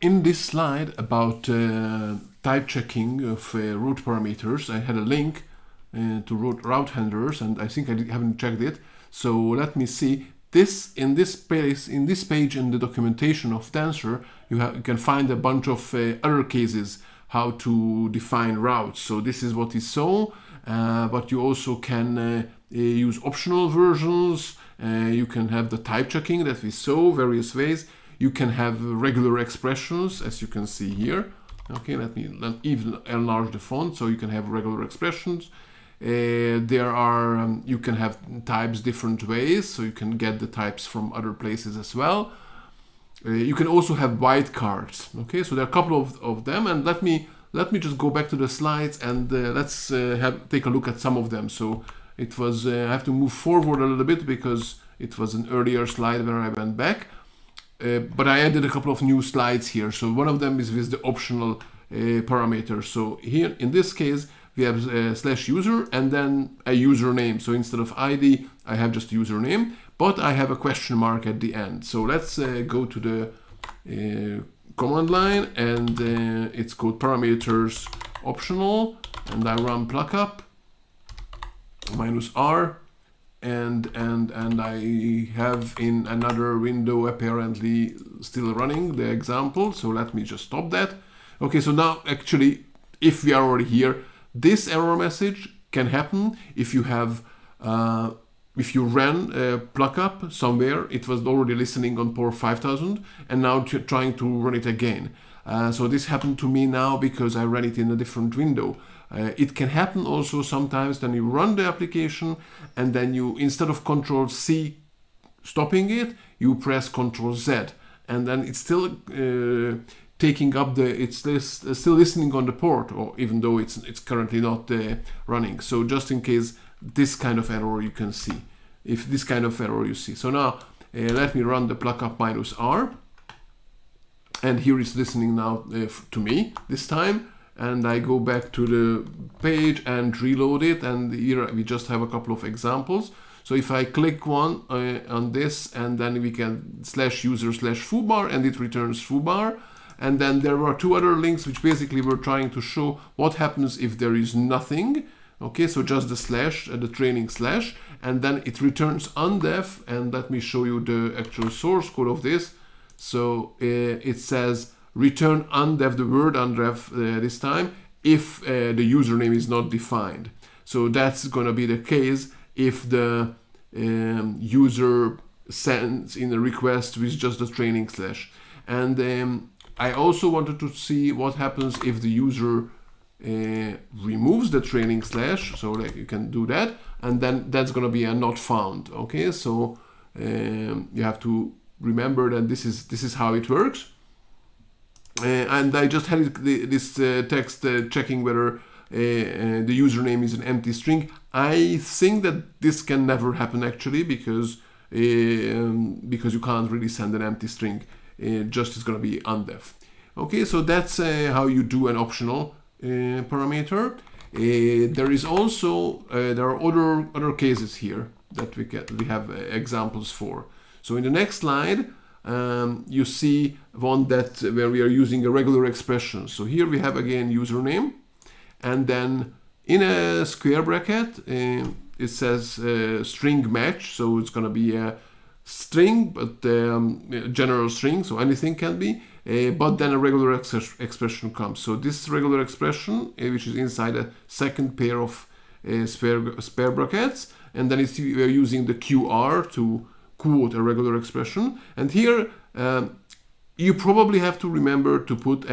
in this slide about type checking of route parameters, I had a link to route handlers, and I think I haven't checked it. So let me see. In this page in the documentation of Dancer, you can find a bunch of other cases how to define routes. So this is what is so, but you also can use optional versions. You can have the type checking that we saw, various ways. You can have regular expressions, as you can see here. Okay, let me even enlarge the font so you can have regular expressions. There are you can have types different ways, so you can get the types from other places as well. You can also have whitecards. Okay, so there are a couple of them, and let me just go back to the slides and let's take a look at some of them. So it was I have to move forward a little bit because it was an earlier slide where I went back. But I added a couple of new slides here. So one of them is with the optional parameters. So here in this case we have /user and then a username. So instead of ID I have just username, but I have a question mark at the end. So let's go to the command line, and it's called parameters optional, and I run pluckup -r. And I have in another window apparently still running the example, so let me just stop that. Okay, so now actually if we are already here, this error message can happen if you have if you ran pluckup somewhere, it was already listening on port 5000 and now trying to run it again. So this happened to me now because I ran it in a different window. It can happen also sometimes then you run the application and then you, instead of Control-C stopping it, you press Control-Z, and then it's still taking up it's still listening on the port, or even though it's currently not running. So just in case this kind of error you can see, if this kind of error you see. So now let me run the pluckup -r, and here it's listening now to me this time. And I go back to the page and reload it, and here we just have a couple of examples. So if I click one on this, and then we can /user/foobar, and it returns foobar. And then there were two other links which basically were trying to show what happens if there is nothing. Okay, so just the slash, the trailing slash, and then it returns undef. And let me show you the actual source code of this. So it says return undef, the word undef this time, if the username is not defined. So that's going to be the case if the user sends in a request with just the trailing slash. And I also wanted to see what happens if the user removes the trailing slash, so like you can do that, and then that's going to be a not found. Okay, so you have to remember that this is how it works. And I just had this text checking whether the username is an empty string. I think that this can never happen actually, because you can't really send an empty string. Just is going to be undef. Okay, so that's how you do an optional parameter. There is also there are other cases here that we have examples for. So in the next slide, you see one where we are using a regular expression. So here we have again username, and then in a square bracket it says string match, so it's going to be a string, but general string, so anything can be, but then a regular expression comes. So this regular expression, which is inside a second pair of spare brackets, and then we are using the QR to quote a regular expression. And here you probably have to remember to put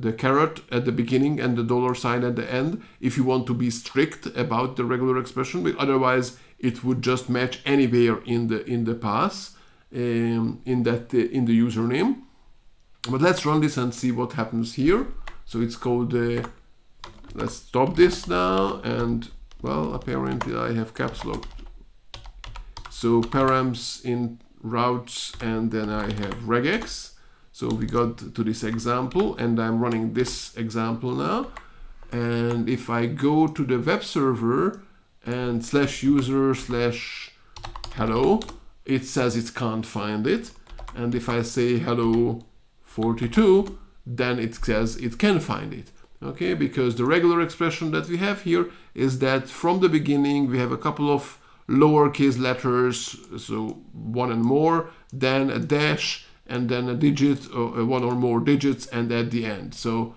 the caret at the beginning and the $sign at the end if you want to be strict about the regular expression, but otherwise it would just match anywhere in the pass in the username. But let's run this and see what happens here. So it's called let's stop this now, and well, apparently I have caps lock. So params in routes, and then I have regex. So we got to this example, and I'm running this example now. And if I go to the web server and /user/hello, it says it can't find it. And if I say hello 42, then it says it can find it. Okay, because the regular expression that we have here is that from the beginning we have a couple of lowercase letters, so one and more, then a dash, and then a digit, or one or more digits, and at the end. So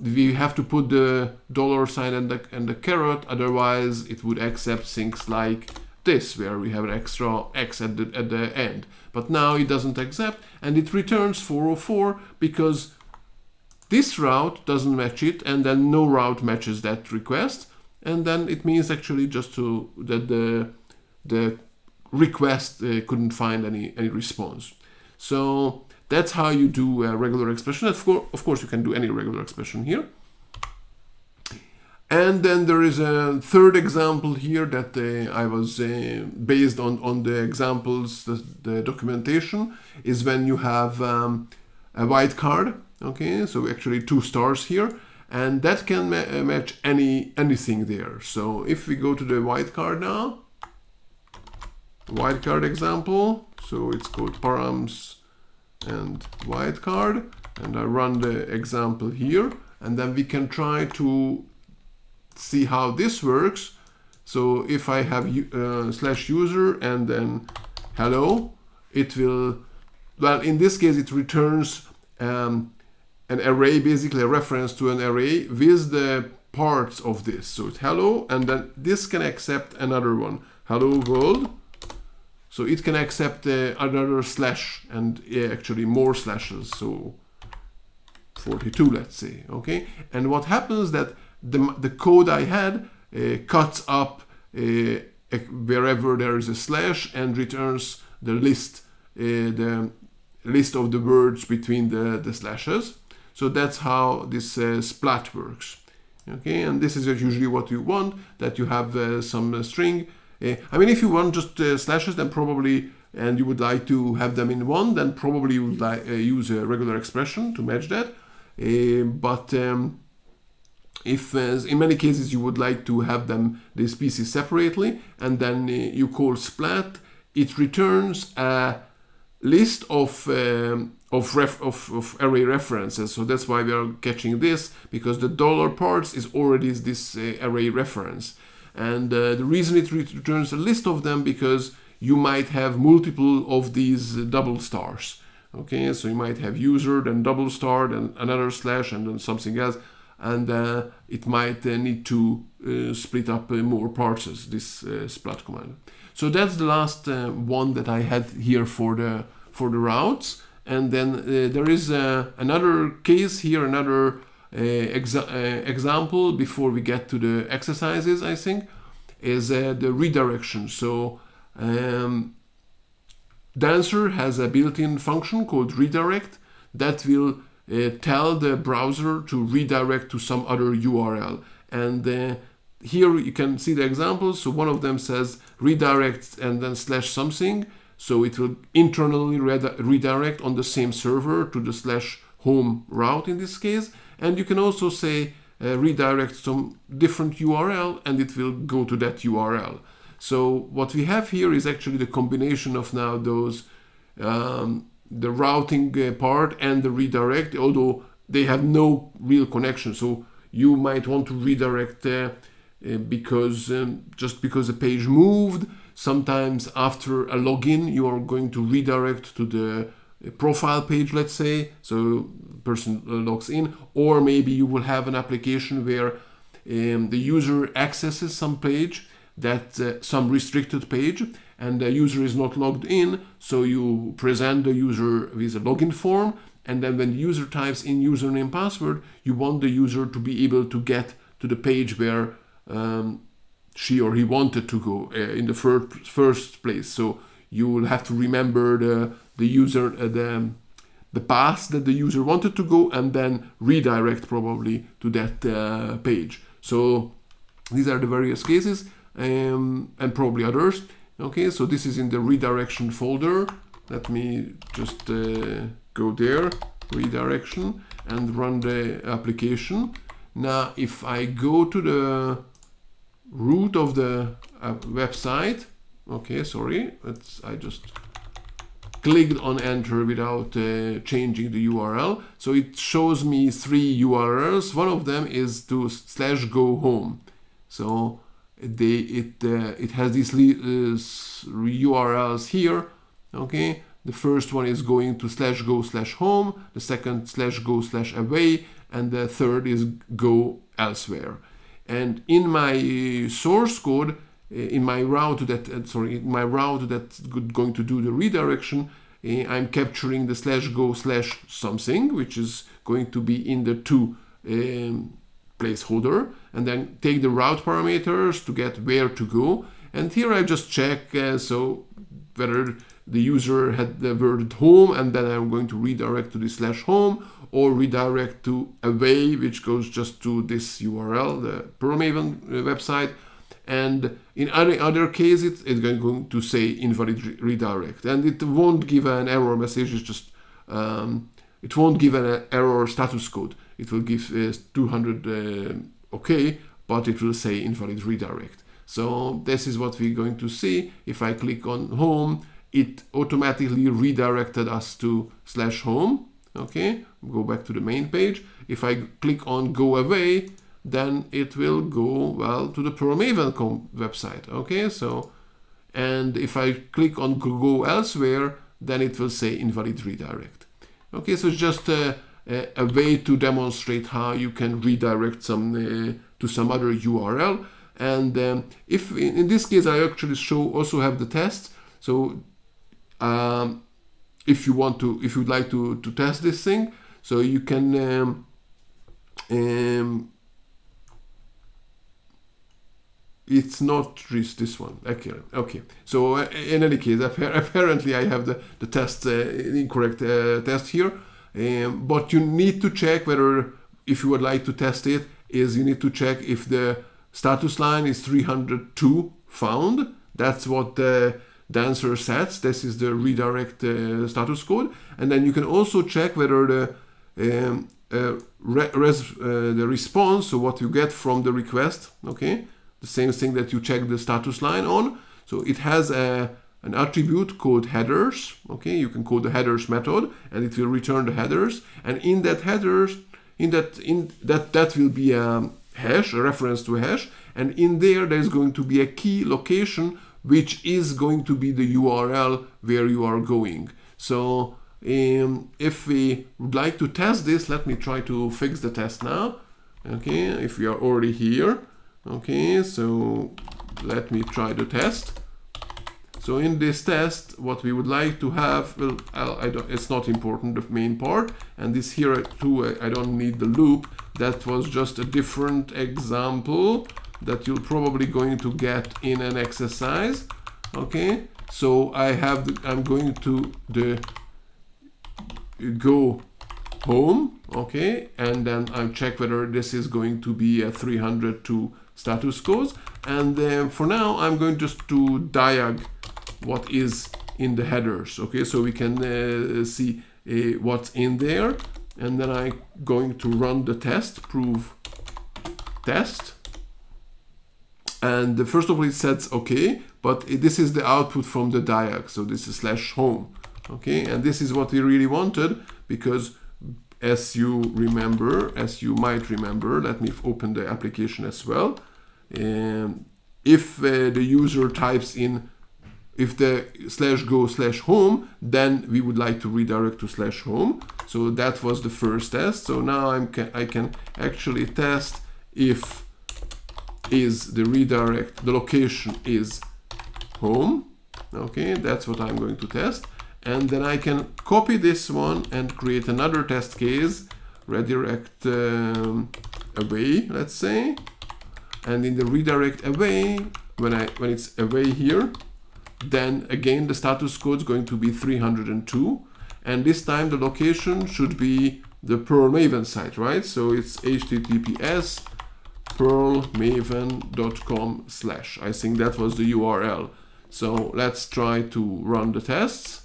we have to put the $sign and the caret, otherwise it would accept things like this, where we have an extra X at the end. But now it doesn't accept, and it returns 404 because this route doesn't match it, and then no route matches that request, and then it means actually just that the request couldn't find any response. So that's how you do a regular expression. Of course, you can do any regular expression here. And then there is a third example here that I was based on the examples, the documentation, is when you have a Whitecard. Okay, so actually 2 stars here, and that can match anything there. So if we go to the Whitecard now, Whitecard example, so it's called params and Whitecard, and I run the example here, and then we can try to see how this works. So if I have /user and then hello, it will, well, in this case it returns an array, basically a reference to an array with the parts of this. So it's hello, and then this can accept another one, hello world. So it can accept another slash, and actually more slashes, so 42, let's say. Okay, and what happens that the code I had cuts up wherever there is a slash and returns the list of the words between the slashes. So that's how this splat works. Okay, and this is usually what you want, that you have some string. I mean, if you want just slashes, then probably, and you would like to have them in one, then probably you would use a regular expression to match that. But if in many cases you would like to have them, the species separately, and then you call splat, it returns a list of array references. So that's why we are catching this, because the $parts is already this array reference. And the reason it returns a list of them, because you might have multiple of these double stars. Okay, so you might have user, then double star, then another slash, and then something else. And it might need to split up more parts as this splat command. So that's the last one that I had here for the routes. And then there is another case here, another example before we get to the exercises, I think, is the redirection. So Dancer has a built-in function called redirect that will tell the browser to redirect to some other URL. And here you can see the examples. So one of them says redirect and then slash something. So it will internally redirect on the same server to the slash home route in this case. And you can also say redirect some different URL, and it will go to that URL. So what we have here is actually the combination of now those the routing part and the redirect, although they have no real connection. So you might want to redirect because just because the page moved. Sometimes after a login, you are going to redirect to the profile page, let's say, so the person logs in, or maybe you will have an application where the user accesses some page, that some restricted page, and the user is not logged in, so you present the user with a login form, and then when the user types in username password, you want the user to be able to get to the page where she or he wanted to go in the first place. So you will have to remember the user the path that the user wanted to go, and then redirect probably to that page. So these are the various cases, and probably others. Okay, so this is in the redirection folder. Let me just go there, redirection, and run the application. Now if I go to the root of the website, okay, sorry, I just clicked on enter without changing the URL. So it shows me 3 URLs. One of them is to /go home. So it has these URLs here. Okay, the first one is going to /go/home, the second /go/away, and the third is go elsewhere. And in my source code, in my route that's going to do the redirection, I'm capturing the /go/something, which is going to be in the to placeholder, and then take the route parameters to get where to go. And here I just check so whether the user had the word home, and then I'm going to redirect to the /home, or redirect to away, which goes just to this URL, the Perl Maven website. And in other cases, it's going to say invalid redirect, and it won't give an error message. It's just it won't give an error status code. It will give 200 OK, but it will say invalid redirect. So this is what we're going to see. If I click on home, it automatically redirected us to /home. Okay, go back to the main page. If I click on go away, then it will go, well, to the Perl Maven website. Okay, so, and if I click on go elsewhere, then it will say invalid redirect. Okay, so it's just a way to demonstrate how you can redirect some to some other URL. And if in this case I actually also have the test. So if you'd like to test this thing, so you can it's not just this one. Okay. So in any case, apparently I have the test incorrect test here. But you need to check whether, if you would like to test it, you need to check if the status line is 302 found. That's what the Dancer sets. This is the redirect status code. And then you can also check whether the response, so what you get from the request, okay, the same thing that you check the status line on. So it has an attribute called headers. Okay, you can call the headers method, and it will return the headers. And in that headers, that will be a hash, a reference to a hash. And in there's going to be a key location, which is going to be the URL where you are going. So if we would like to test this, let me try to fix the test now. Okay, if we are already here. Okay, so let me try the test. So in this test, what we would like to have, well, it's not important, the main part. And this here too, I don't need the loop. That was just a different example that you're probably going to get in an exercise. Okay, so I'm going to the go home. Okay, and then I check whether this is going to be a 302 status codes. And for now, I'm going just to diag what is in the headers. Okay, so we can see what's in there. And then I'm going to run the test, prove test. And first of all, it says okay, but this is the output from the diag. So this is /home. Okay, and this is what we really wanted, because as you might remember, let me open the application as well. If the user types in, if the /go/home, then we would like to redirect to /home. So that was the first test. So now I can actually test if the location is home. Okay, that's what I'm going to test. And then I can copy this one and create another test case, redirect away, let's say. And in the redirect away, when it's away here, then again the status code is going to be 302. And this time the location should be the Perl Maven site, right? So it's https perlmaven.com/. I think that was the URL. So let's try to run the tests.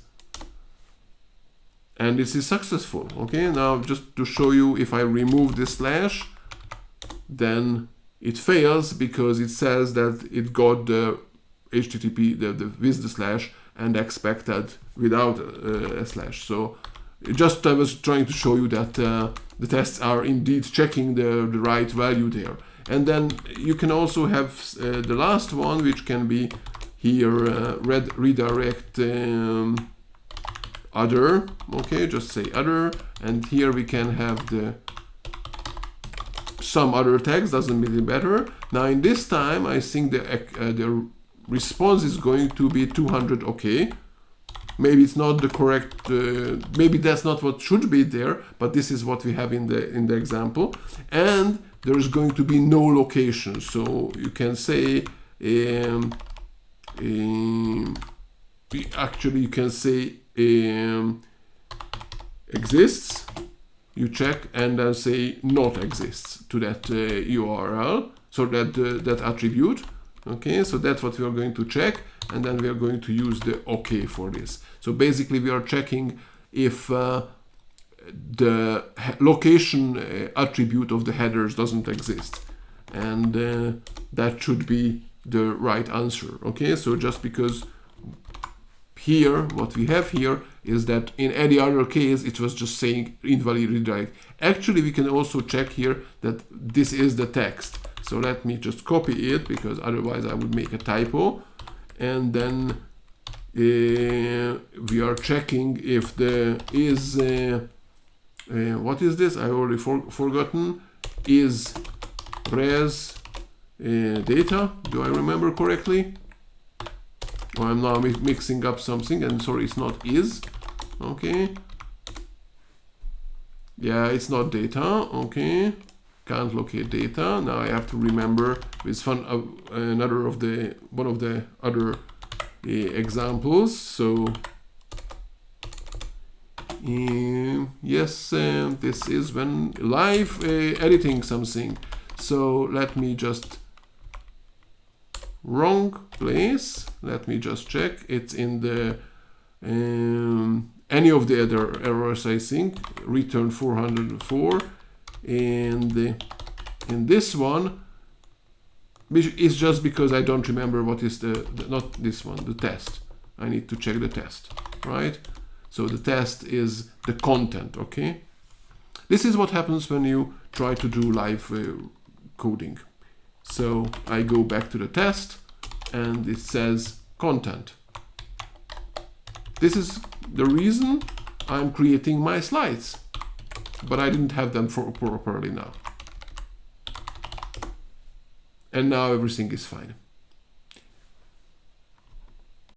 And this is successful. Okay, now just to show you, if I remove this slash, then it fails because it says that it got the HTTP with the slash and expected without a slash. So just I was trying to show you that the tests are indeed checking the right value there. And then you can also have the last one, which can be here redirect other. Okay, just say other, and here we can have the some other text, doesn't really matter. Now in this time I think the response is going to be 200. Okay, maybe it's not the correct, maybe that's not what should be there, but this is what we have in the example. And there is going to be no location, so you can say actually you can say exists, you check, and then say not exists to that URL, so that that attribute. Okay, so that's what we are going to check, and then we are going to use the OK for this. So basically we are checking if the location attribute of the headers doesn't exist, and that should be the right answer. Okay, so just because here what we have here is that in any other case it was just saying invalid redirect. Actually we can also check here that this is the text. So let me just copy it, because otherwise I would make a typo. And then we are checking if the is what is this? I already forgotten. Is res data? Do I remember correctly? Or I'm now mixing up something, and sorry, it's not is. Okay. Yeah, it's not data. Okay. Can't locate data. Now I have to remember with another of the one of the other examples. So yes, this is when live editing something. So let me just wrong place. Let me just check. It's in the any of the other errors, I think. Return 404. And in this one, it's just because I don't remember what is the not this one, the test. I need to check the test, right? So the test is the content. Okay, this is what happens when you try to do live coding. So I go back to the test, and it says content. This is the reason I'm creating my slides, but I didn't have them properly now. And now everything is fine.